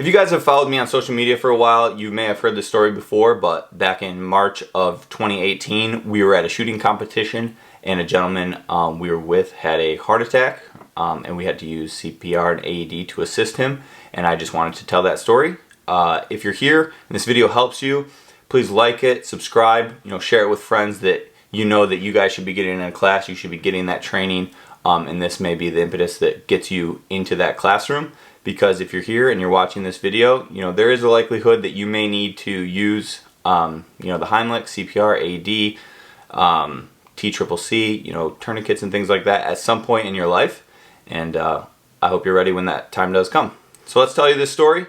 If you guys have followed me on social media for a while, you may have heard this story before, but back in March of 2018, we were at a shooting competition and a gentleman we were with had a heart attack, and we had to use CPR and AED to assist him, and I just wanted to tell that story. If you're here and this video helps you, please like it, subscribe, share it with friends that you know that you guys should be getting in a class, you should be getting that training, and this may be the impetus that gets you into that classroom. Because if you're here and you're watching this video, there is a likelihood that you may need to use, the Heimlich, CPR, AED, TCCC, tourniquets and things like that at some point in your life. And I hope you're ready when that time does come. So let's tell you this story.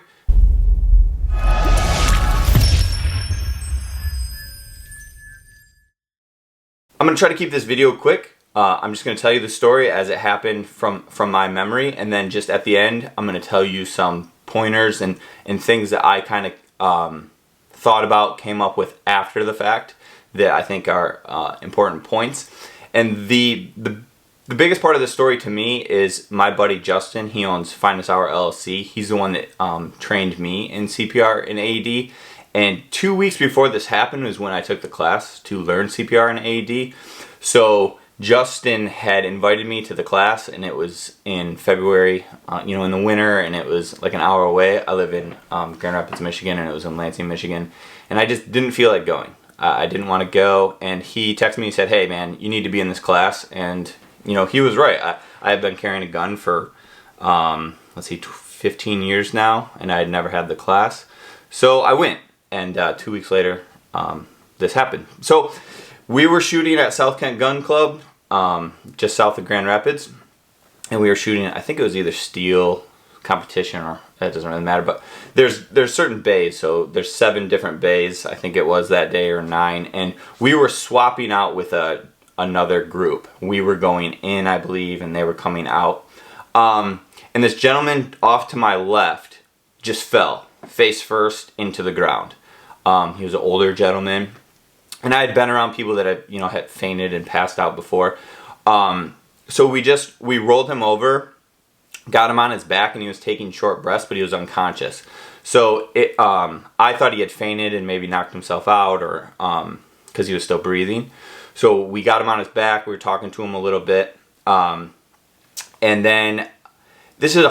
I'm going to try to keep this video quick. I'm just going to tell you the story as it happened from my memory, and then just at the end I'm going to tell you some pointers and things that I kind of thought about, came up with after the fact that I think are important points. And the biggest part of the story to me is my buddy Justin. He owns Finest Hour LLC. He's the one that trained me in CPR and AED. And 2 weeks before this happened was when I took the class to learn CPR and AED. So Justin had invited me to the class, and it was in February, in the winter, and it was like an hour away. I live in Grand Rapids, Michigan, and it was in Lansing, Michigan. And I just didn't feel like going. I didn't want to go, and he texted me and said, "Hey man, you need to be in this class." And he was right. I have been carrying a gun for 15 years now, and I had never had the class. So I went, and 2 weeks later, this happened. So we were shooting at South Kent Gun Club, just south of Grand Rapids, and we were shooting, I think it was either steel competition, or that doesn't really matter, but there's certain bays, so there's 7 different bays, I think it was that day, or 9, and we were swapping out with another group. We were going in, I believe, and they were coming out, and this gentleman off to my left just fell face first into the ground. He was an older gentleman, and I had been around people that had fainted and passed out before. So we rolled him over, got him on his back, and he was taking short breaths, but he was unconscious. So I thought he had fainted and maybe knocked himself out, or because he was still breathing. So we got him on his back. We were talking to him a little bit, and then this is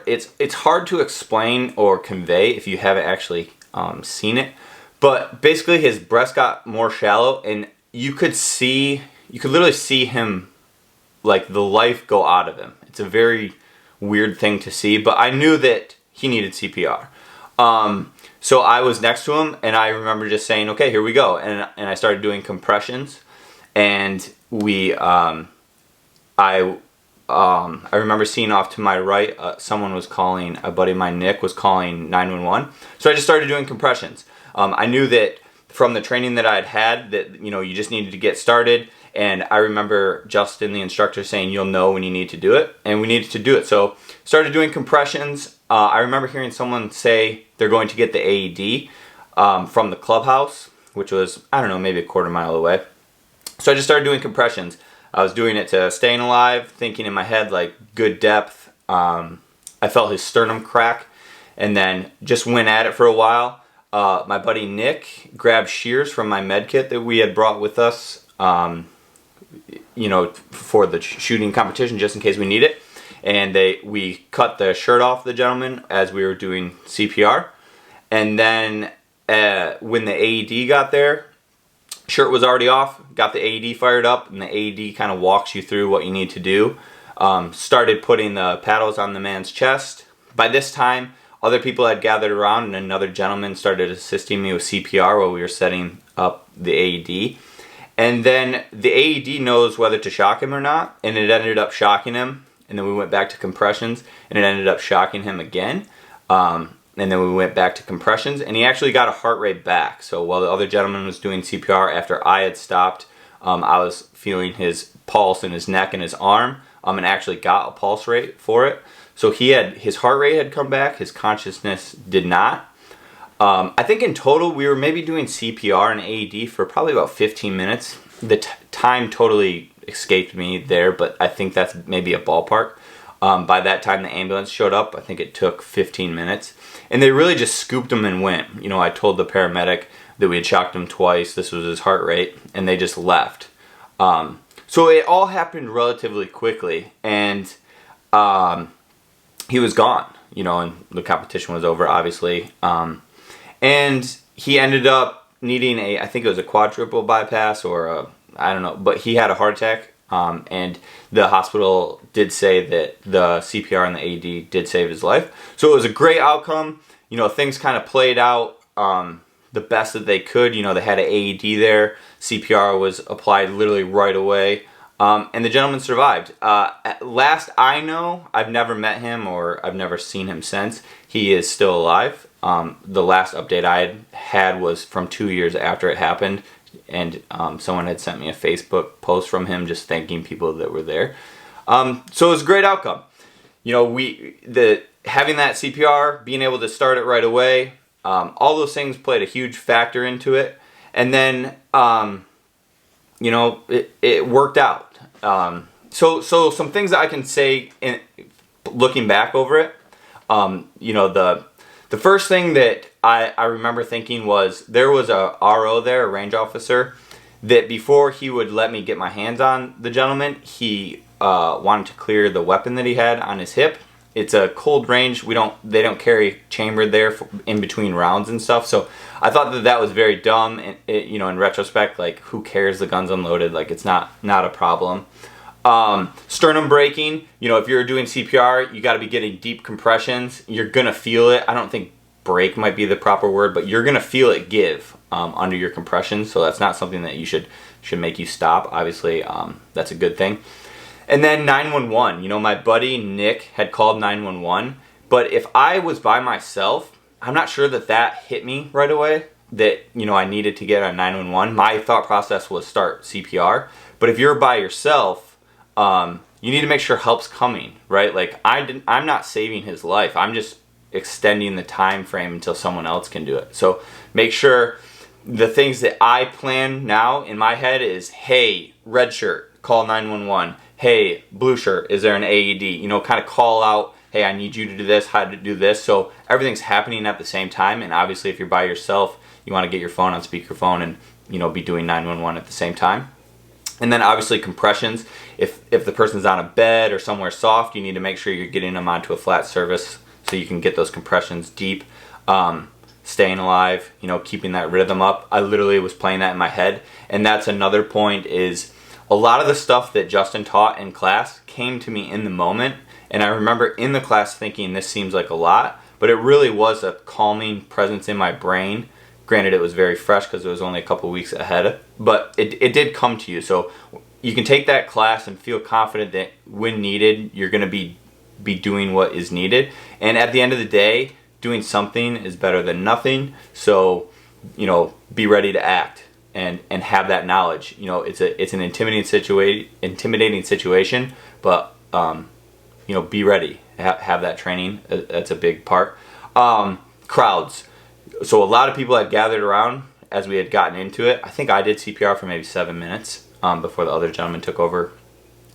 it's hard to explain or convey if you haven't actually seen it. But basically his breast got more shallow, and you could literally see him, like, the life go out of him. It's a very weird thing to see, but I knew that he needed CPR. So I was next to him, and I remember just saying, "Okay, here we go." And I started doing compressions, and I remember seeing off to my right, someone was calling, a buddy of mine, Nick, was calling 911. So I just started doing compressions. I knew that from the training that I had that, you just needed to get started. And I remember Justin, the instructor, saying, "You'll know when you need to do it." And we needed to do it. So started doing compressions. I remember hearing someone say they're going to get the AED from the clubhouse, which was, I don't know, maybe a quarter mile away. So I just started doing compressions. I was doing it to staying alive, thinking in my head, like, good depth. I felt his sternum crack, and then just went at it for a while. My buddy Nick grabbed shears from my med kit that we had brought with us, for the shooting competition, just in case we need it. And we cut the shirt off the gentleman as we were doing CPR. And then when the AED got there, shirt was already off, got the AED fired up, and the AED kind of walks you through what you need to do. Started putting the paddles on the man's chest. By this time, other people had gathered around, and another gentleman started assisting me with CPR while we were setting up the AED. And then the AED knows whether to shock him or not, and it ended up shocking him. And then we went back to compressions, and it ended up shocking him again. And then we went back to compressions, and he actually got a heart rate back. So while the other gentleman was doing CPR, after I had stopped, I was feeling his pulse in his neck and his arm, and actually got a pulse rate for it. So his heart rate had come back, his consciousness did not. I think in total we were maybe doing CPR and AED for probably about 15 minutes. The time totally escaped me there, but I think that's maybe a ballpark. By that time the ambulance showed up, I think it took 15 minutes. And they really just scooped him and went. I told the paramedic that we had shocked him twice, this was his heart rate, and they just left. So it all happened relatively quickly, and he was gone, and the competition was over, obviously. And he ended up needing I think it was a quadruple bypass or I don't know, but he had a heart attack. And the hospital did say that the CPR and the AED did save his life. So it was a great outcome. Things kind of played out the best that they could. They had an AED there. CPR was applied literally right away. And the gentleman survived. Last I know, I've never met him or I've never seen him since. He is still alive. The last update I had was from 2 years after it happened. And someone had sent me a Facebook post from him just thanking people that were there. So it was a great outcome. Having that CPR, being able to start it right away, all those things played a huge factor into it. And then, it worked out. So some things that I can say looking back over it, the first thing that I remember thinking was there was a RO there, a range officer, that before he would let me get my hands on the gentleman, he wanted to clear the weapon that he had on his hip. It's a cold range. They don't carry chambered there in between rounds and stuff. So I thought that was very dumb. And in retrospect, like, who cares? The gun's unloaded. Like, it's not a problem. Sternum breaking. If you're doing CPR, you got to be getting deep compressions. You're gonna feel it. I don't think break might be the proper word, but you're gonna feel it give under your compression. So that's not something that you should make you stop. Obviously, that's a good thing. And then 911. My buddy Nick had called 911, but if I was by myself, I'm not sure that hit me right away, that I needed to get on 911. My thought process was start CPR. But if you're by yourself, you need to make sure help's coming, right? Like, I'm not saving his life. I'm just extending the time frame until someone else can do it. So make sure the things that I plan now in my head is, hey, red shirt, call 911. Hey, blue shirt, is there an AED? Kind of call out, hey, I need you to do this, how to do this. So everything's happening at the same time. And obviously if you're by yourself, you want to get your phone on speakerphone and, be doing 911 at the same time. And then obviously compressions. If the person's on a bed or somewhere soft, you need to make sure you're getting them onto a flat surface so you can get those compressions deep. Staying alive, keeping that rhythm up. I literally was playing that in my head. And that's another point, is a lot of the stuff that Justin taught in class came to me in the moment. And I remember in the class thinking, this seems like a lot, but it really was a calming presence in my brain. Granted, it was very fresh because it was only a couple weeks ahead, but it did come to you. So you can take that class and feel confident that when needed, you're going to be doing what is needed. And at the end of the day, doing something is better than nothing. So, be ready to act and have that knowledge. It's an intimidating situation, but be ready. Have that training. That's a big part. Crowds. So a lot of people had gathered around as we had gotten into it. I think I did CPR for maybe 7 minutes before the other gentleman took over.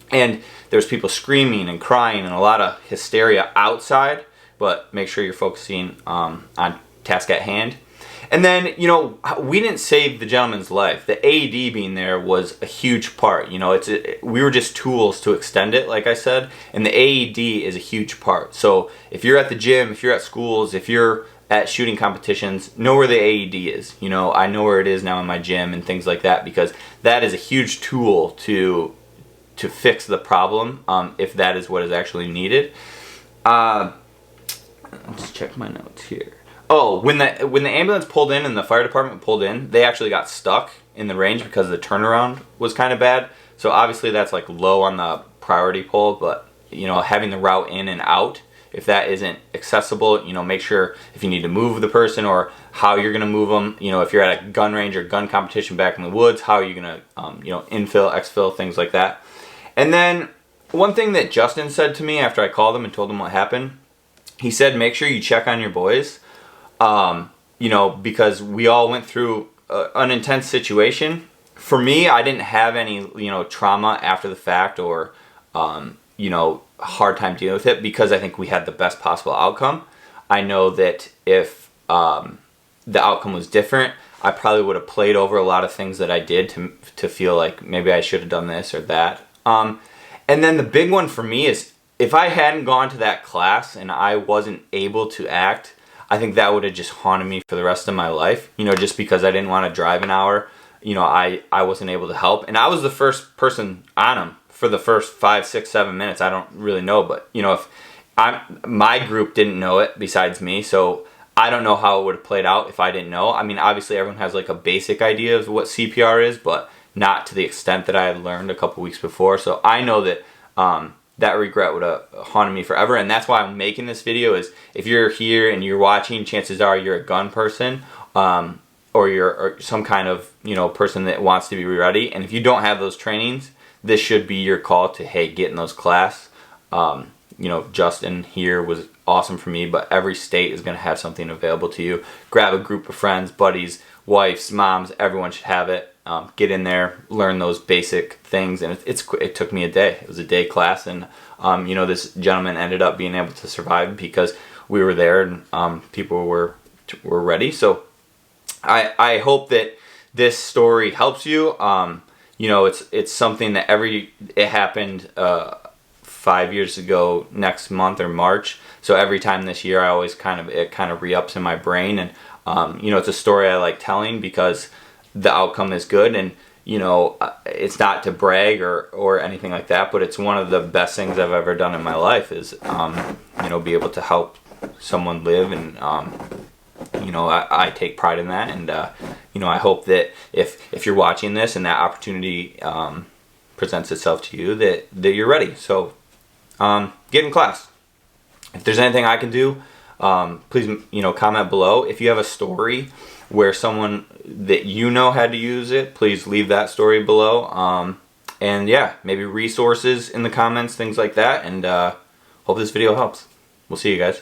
And there's people screaming and crying and a lot of hysteria outside, but make sure you're focusing on task at hand. And then, we didn't save the gentleman's life. The AED being there was a huge part. We were just tools to extend it, like I said, and the AED is a huge part. So if you're at the gym, if you're at schools, if you're at shooting competitions, know where the AED is. I know where it is now in my gym and things like that, because that is a huge tool to fix the problem if that is what is actually needed. Let's check my notes here. Oh, when the ambulance pulled in and the fire department pulled in, they actually got stuck in the range because the turnaround was kind of bad. So obviously that's like low on the priority poll, but having the route in and out, if that isn't accessible, make sure if you need to move the person or how you're going to move them. If you're at a gun range or gun competition back in the woods, how are you going to, infill, exfil, things like that. And then one thing that Justin said to me after I called him and told him what happened, he said, make sure you check on your boys, because we all went through an intense situation. For me, I didn't have any, trauma after the fact or, a hard time dealing with it because I think we had the best possible outcome. I know that if the outcome was different, I probably would have played over a lot of things that I did to feel like maybe I should have done this or that. And then the big one for me is if I hadn't gone to that class and I wasn't able to act, I think that would have just haunted me for the rest of my life. You know, just because I didn't want to drive an hour, you know, I wasn't able to help. And I was the first person on them for the first 5, 6, 7 minutes. I don't really know, but you know, if my group didn't know it besides me, so I don't know how it would have played out if I didn't know. I mean, obviously everyone has like a basic idea of what CPR is, but not to the extent that I had learned a couple weeks before. So I know that that regret would have haunted me forever, and that's why I'm making this video. Is if you're here and you're watching, chances are you're a gun person, or you're some kind of, you know, person that wants to be ready. And if you don't have those trainings, this should be your call to, hey, get in those class. You know, Justin here was awesome for me, but every state is going to have something available to you. Grab a group of friends, buddies, wives, moms, everyone should have it. Get in there, learn those basic things, and it took me a day. It was a day class, and you know, this gentleman ended up being able to survive because we were there and people were ready. So I hope that this story helps you. You know, it's something that it happened 5 years ago next month or March. So every time this year, I always it kind of re-ups in my brain, and you know, it's a story I like telling because the outcome is good, and you know, it's not to brag or anything like that, but it's one of the best things I've ever done in my life is you know, be able to help someone live, and you know, I take pride in that, and you know, I hope that if you're watching this and that opportunity presents itself to you, that you're ready. So get in class. If there's anything I can do, please, you know, comment below. If you have a story where someone that you know had to use it, please leave that story below. And yeah, maybe resources in the comments, things like that. And hope this video helps. We'll see you guys.